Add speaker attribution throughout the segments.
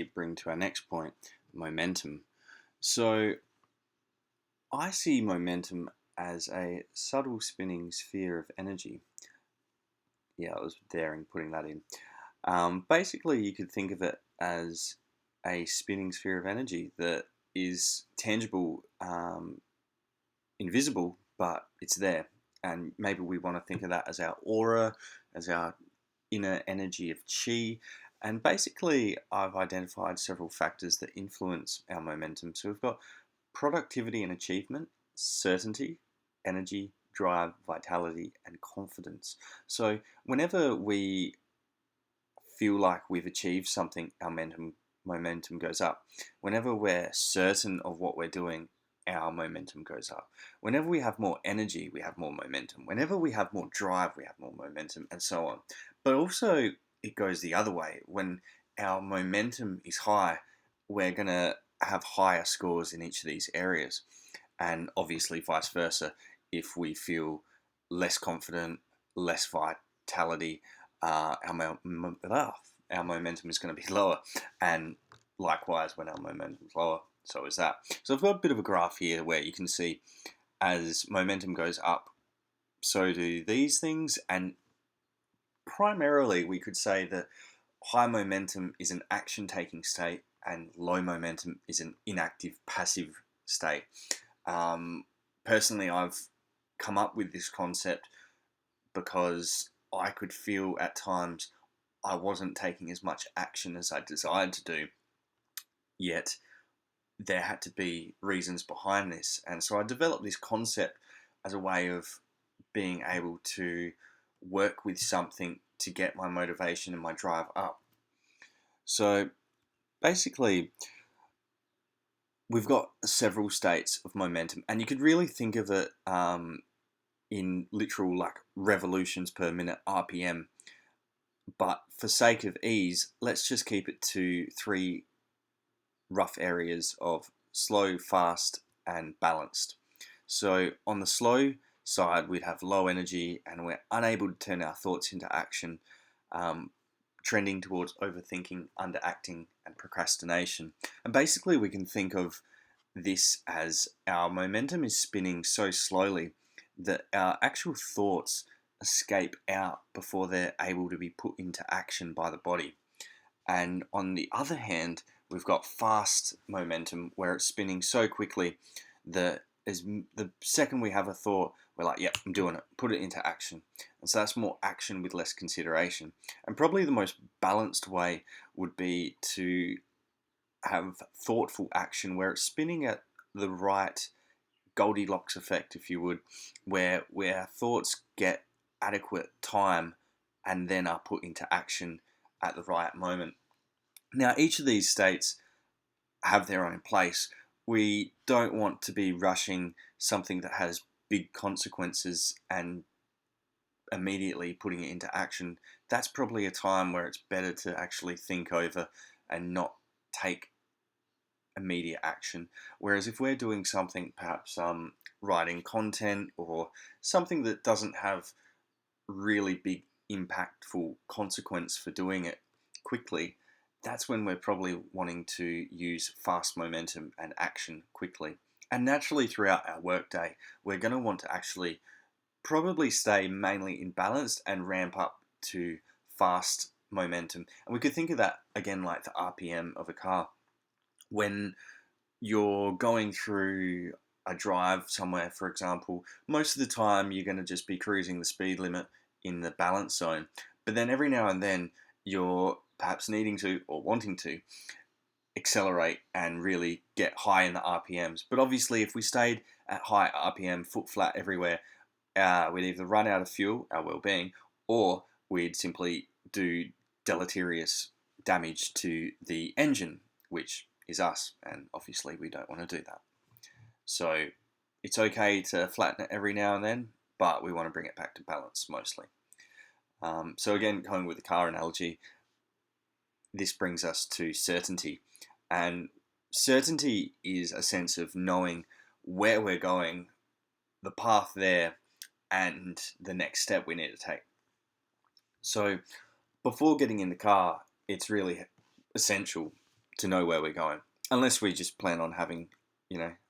Speaker 1: bring to our next point, momentum. So I see momentum as a subtle spinning sphere of energy. Yeah, I was daring putting that in. Basically, you could think of it as a spinning sphere of energy that is tangible, invisible, but it's there. And maybe we want to think of that as our aura, as our inner energy of chi. And basically, I've identified several factors that influence our momentum. So we've got productivity and achievement, certainty, energy, drive, vitality, and confidence. So whenever we feel like we've achieved something, our momentum goes up. Whenever we're certain of what we're doing, our momentum goes up. Whenever we have more energy, we have more momentum. Whenever we have more drive, we have more momentum, and so on. But also, it goes the other way. When our momentum is high, we're going to have higher scores in each of these areas. And obviously, vice versa, if we feel less confident, less vitality, our momentum is going to be lower. And likewise, when our momentum is lower, so is that. So I've got a bit of a graph here where you can see as momentum goes up, so do these things. And primarily, we could say that high momentum is an action taking state and low momentum is an inactive, passive state. Personally, I've come up with this concept because I could feel at times I wasn't taking as much action as I desired to do, yet there had to be reasons behind this. And so I developed this concept as a way of being able to work with something to get my motivation and my drive up. So basically, we've got several states of momentum, and you could really think of it in literal like revolutions per minute (RPM). But for sake of ease, let's just keep it to three rough areas of slow, fast, and balanced. So on the slow side, we'd have low energy and we're unable to turn our thoughts into action, trending towards overthinking, underacting, and procrastination. And basically, we can think of this as our momentum is spinning so slowly that our actual thoughts escape out before they're able to be put into action by the body. And on the other hand, we've got fast momentum where it's spinning so quickly that as the second we have a thought, we're like, yep, I'm doing it, put it into action. And so that's more action with less consideration. And probably the most balanced way would be to have thoughtful action where it's spinning at the right Goldilocks effect, if you would, where thoughts get adequate time and then are put into action at the right moment. Now, each of these states have their own place. We don't want to be rushing something that has big consequences and immediately putting it into action. That's probably a time where it's better to actually think over and not take immediate action. Whereas if we're doing something, perhaps writing content or something that doesn't have really big impactful consequence for doing it quickly, that's when we're probably wanting to use fast momentum and action quickly. And naturally, throughout our workday, we're going to want to actually probably stay mainly in balance and ramp up to fast momentum. And we could think of that again like the RPM of a car. When you're going through a drive somewhere, for example, most of the time you're going to just be cruising the speed limit in the balance zone. But then every now and then you're perhaps needing to or wanting to accelerate and really get high in the RPMs. But obviously, if we stayed at high RPM, foot flat everywhere, we'd either run out of fuel, our well-being, or we'd simply do deleterious damage to the engine, which is us, and obviously we don't want to do that. So it's okay to flatten it every now and then, but we want to bring it back to balance mostly. So again, going with the car analogy, this brings us to certainty. And certainty is a sense of knowing where we're going, the path there, and the next step we need to take. So before getting in the car, it's really essential to know where we're going, unless we just plan on having,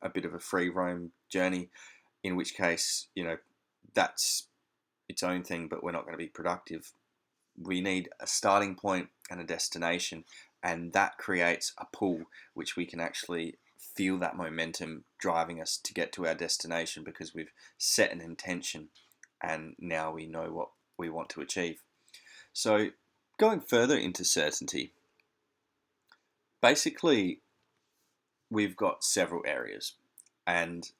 Speaker 1: a bit of a free roam journey, in which case, that's its own thing, but we're not going to be productive. We need a starting point and a destination, and that creates a pull which we can actually feel that momentum driving us to get to our destination because we've set an intention and now we know what we want to achieve. So, going further into certainty, basically, we've got several areas, and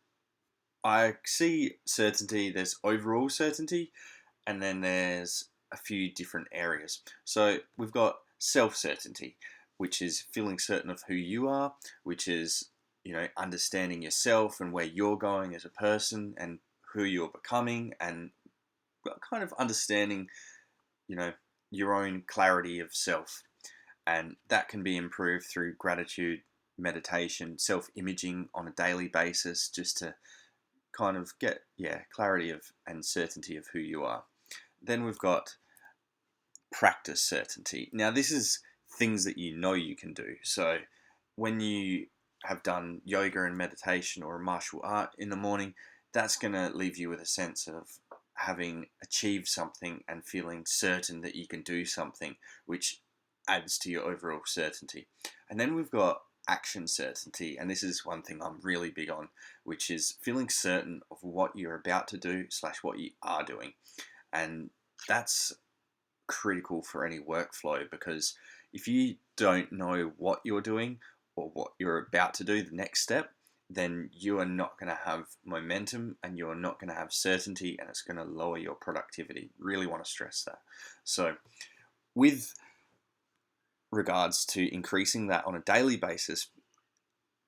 Speaker 1: I see certainty, there's overall certainty, and then there's a few different areas. So we've got self-certainty, which is feeling certain of who you are, which is, understanding yourself and where you're going as a person and who you're becoming, and kind of understanding, your own clarity of self. And that can be improved through gratitude, meditation, self-imaging on a daily basis, just to kind of get clarity of and certainty of who you are. Then we've got practice certainty. Now this is things that you can do. So when you have done yoga and meditation or a martial art in the morning, that's going to leave you with a sense of having achieved something and feeling certain that you can do something, which adds to your overall certainty. And then we've got action certainty, and this is one thing I'm really big on, which is feeling certain of what you're about to do / what you are doing. And that's critical for any workflow, because if you don't know what you're doing or what you're about to do, the next step, then you are not going to have momentum and you're not going to have certainty, and it's going to lower your productivity. Really want to stress that. So with regards to increasing that on a daily basis,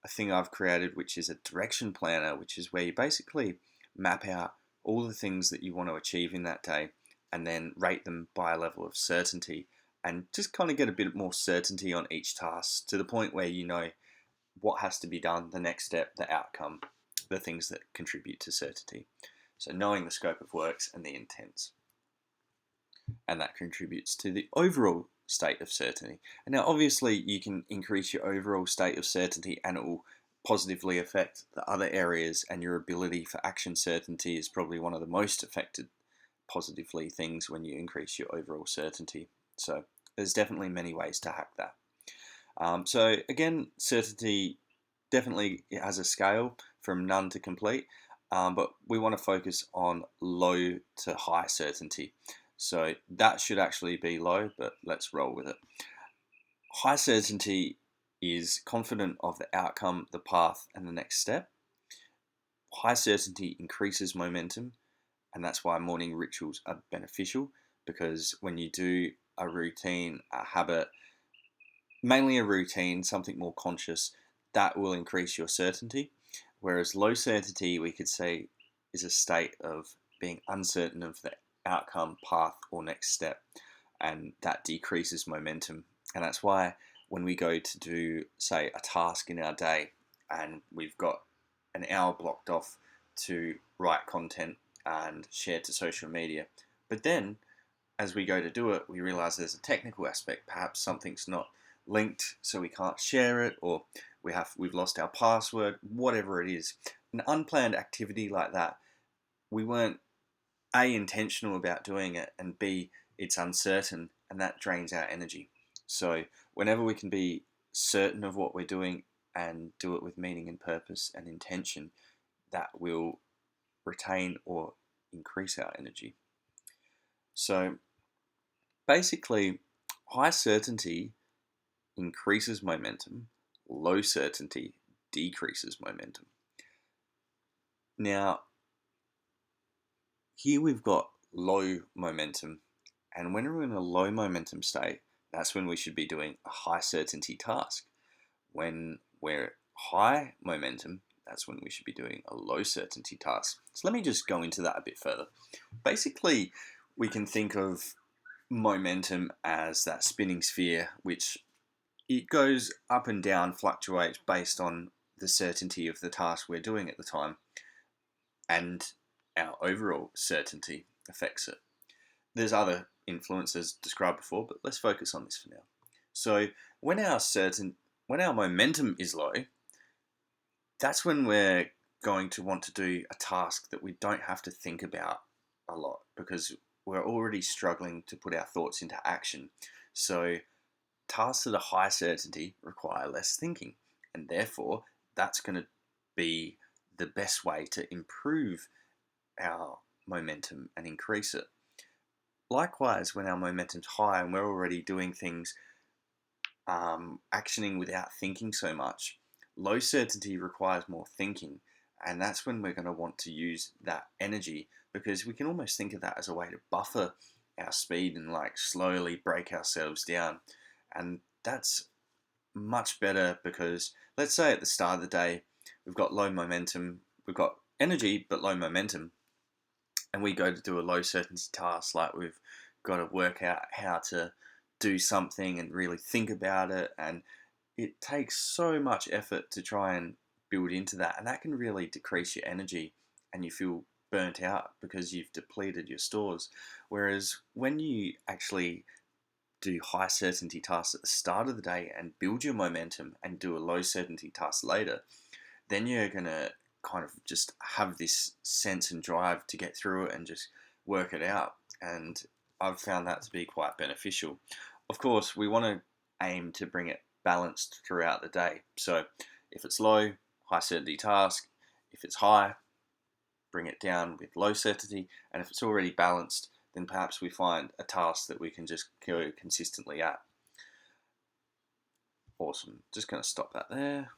Speaker 1: a thing I've created, which is a direction planner, which is where you basically map out all the things that you want to achieve in that day and then rate them by a level of certainty, and just kind of get a bit more certainty on each task to the point where you know what has to be done, the next step, the outcome, the things that contribute to certainty. So knowing the scope of works and the intents. And that contributes to the overall state of certainty. And now obviously you can increase your overall state of certainty and it will positively affect the other areas, and your ability for action certainty is probably one of the most affected positively things when you increase your overall certainty. So there's definitely many ways to hack that. So again, certainty definitely has a scale from none to complete, but we want to focus on low to high certainty. So that should actually be low, but let's roll with it. High certainty is confident of the outcome, the path, and the next step. High certainty increases momentum, and that's why morning rituals are beneficial, because when you do a routine, a habit, mainly a routine, something more conscious, that will increase your certainty. Whereas low certainty, we could say, is a state of being uncertain of the outcome, path, or next step, and that decreases momentum. And that's why when we go to do, say, a task in our day, and we've got an hour blocked off to write content and share to social media, but then as we go to do it, we realize there's a technical aspect. Perhaps something's not linked, so we can't share it, or we've lost our password, whatever it is. An unplanned activity like that, we weren't A, intentional about doing it, and B, it's uncertain, and that drains our energy. So whenever we can be certain of what we're doing and do it with meaning and purpose and intention, that will retain or increase our energy. So basically, high certainty increases momentum, low certainty decreases momentum. Now, here we've got low momentum, and when we're in a low momentum state, that's when we should be doing a high certainty task. When we're high momentum, that's when we should be doing a low certainty task. So let me just go into that a bit further. Basically, we can think of momentum as that spinning sphere, which it goes up and down, fluctuates based on the certainty of the task we're doing at the time, and our overall certainty affects it. There's other influences described before, but let's focus on this for now. So when our when our momentum is low, that's when we're going to want to do a task that we don't have to think about a lot because we're already struggling to put our thoughts into action. So, tasks that are high certainty require less thinking, and therefore, that's going to be the best way to improve our momentum and increase it. Likewise, when our momentum's high and we're already doing things, actioning without thinking so much, low certainty requires more thinking, and that's when we're going to want to use that energy because we can almost think of that as a way to buffer our speed and like slowly break ourselves down. And that's much better because let's say at the start of the day, we've got low momentum, we've got energy but low momentum, and we go to do a low certainty task like we've got to work out how to do something and really think about it, and it takes so much effort to try and build into that, and that can really decrease your energy and you feel burnt out because you've depleted your stores. Whereas when you actually do high certainty tasks at the start of the day and build your momentum and do a low certainty task later, then you're going to kind of just have this sense and drive to get through it and just work it out. And I've found that to be quite beneficial. Of course, we want to aim to bring it balanced throughout the day. So if it's low, high certainty task. If it's high, bring it down with low certainty. And if it's already balanced, then perhaps we find a task that we can just go consistently at. Awesome. Just going to stop that there.